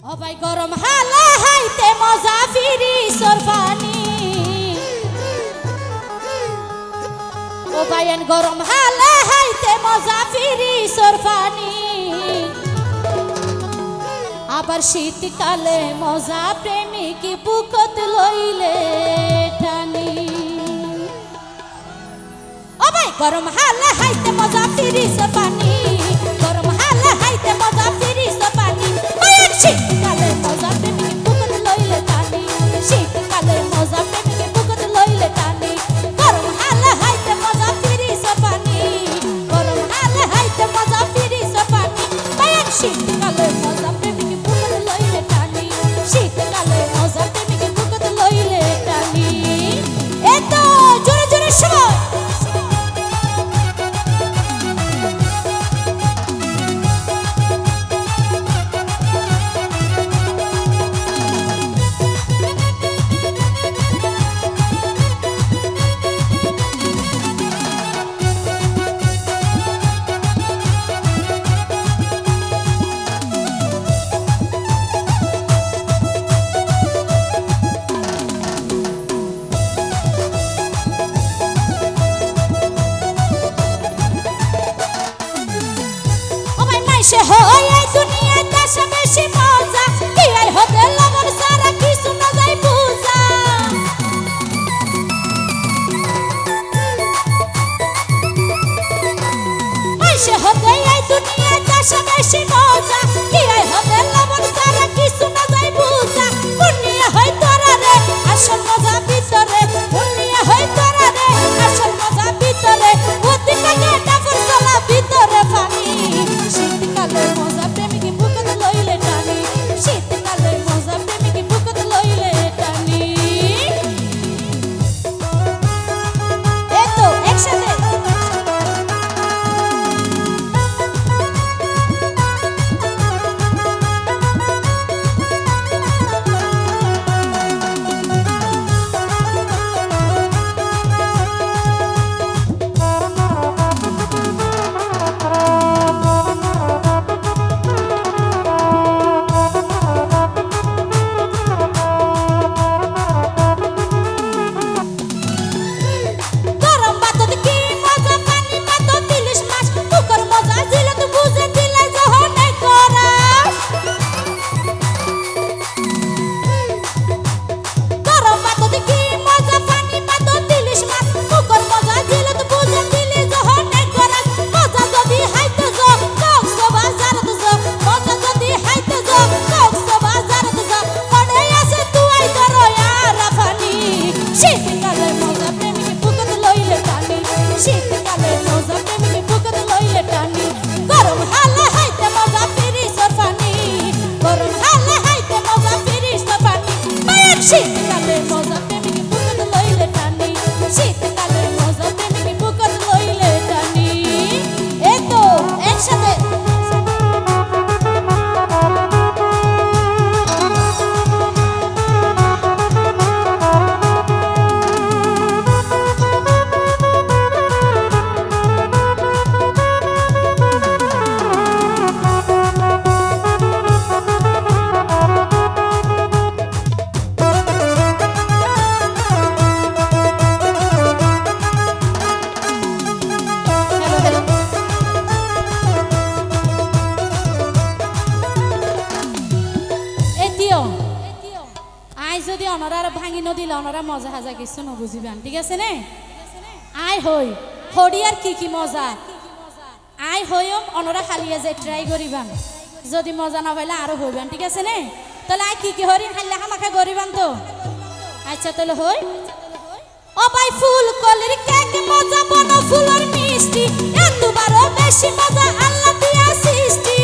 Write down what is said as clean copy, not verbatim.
ও ভাই গরম হালা হাইতে মজা ফিরি সরফানি ও ভাই গরম হালা হাইতে মজা ফিরি সরফানি আবার শীতকালে মজা প্রেমিক বুকত লইলে টানি ও ভাই গরম হালা হাইতে মজা ফিরি সরফানি গরম হালা হাইতে মজা ফিরি সরফানি শীতকালে মজা প্রেমিক বুকত লইলে টানি শীতকালে মজা প্রেমিক বুকত লইলে টানি গরম হালা হাইতে মজা ফিরি সরফানি গরম হালা হাইতে মজা ফিরি সরফানি বায়ান শীতকালে মজা প্রেমিক বুকত লইলে টানি শীতকালে মজা প্রেমিক বুকত লইলে টানি এত জোরে জোরে সময় সে হয় এই দুনিয়ায় তাসা বেশি মজা কি আই হতে লগর সারা কিছু না যাই বুঝা আই সে হতে এই দুনিয়ায় তাসা বেশি মজা কি আই হতে লগর সারা কিছু না যাই বুঝা দুনিয়া হয় তোরা রে আসল মজা ভিতরে দুনিয়া হয় তোরা রে আসল মজা ভিতরে ওদিকে ডাফর চলা ভিতরে পানি শীতকালে মজা প্রেমিক বুকত লইলে টানি শীতকালে মজা প্রেমিক বুকত লইলে টানি এতো একসাথে শীতকালে মজা প্রেমিক বুকত লইলে টানি গরম হালা হাইতে মজা ফিরি সরফানি গরম হালা হাইতে মজা ফিরি সরফানি বায়ান শীতকালে মজা প্রেমিক বুকত লইলে টানি শীতকালে মজা প্রেমিক বুকত লইলে টানি এই তো একসাথে আই যদি অনরা ভাঙি নদিলে অনরা মজা হাজা কিছু নবুঝিবান ঠিক আছে নে আই হই হরিয়ার কি মজা আই হইম অনরা খালিয়া যে ট্রাই করিবান যদি মজা না পাইলে আরো হইবান ঠিক আছে নে তাহলে আই কি হরিণ খাইলে হামাখা করিবান তো আচ্ছা তাহলে হই ও ভাই ফুল কলির কেক মজা বনো ফুলের মিষ্টি এত বারো বেশি মজা আল্লাহ দিয়া সৃষ্টি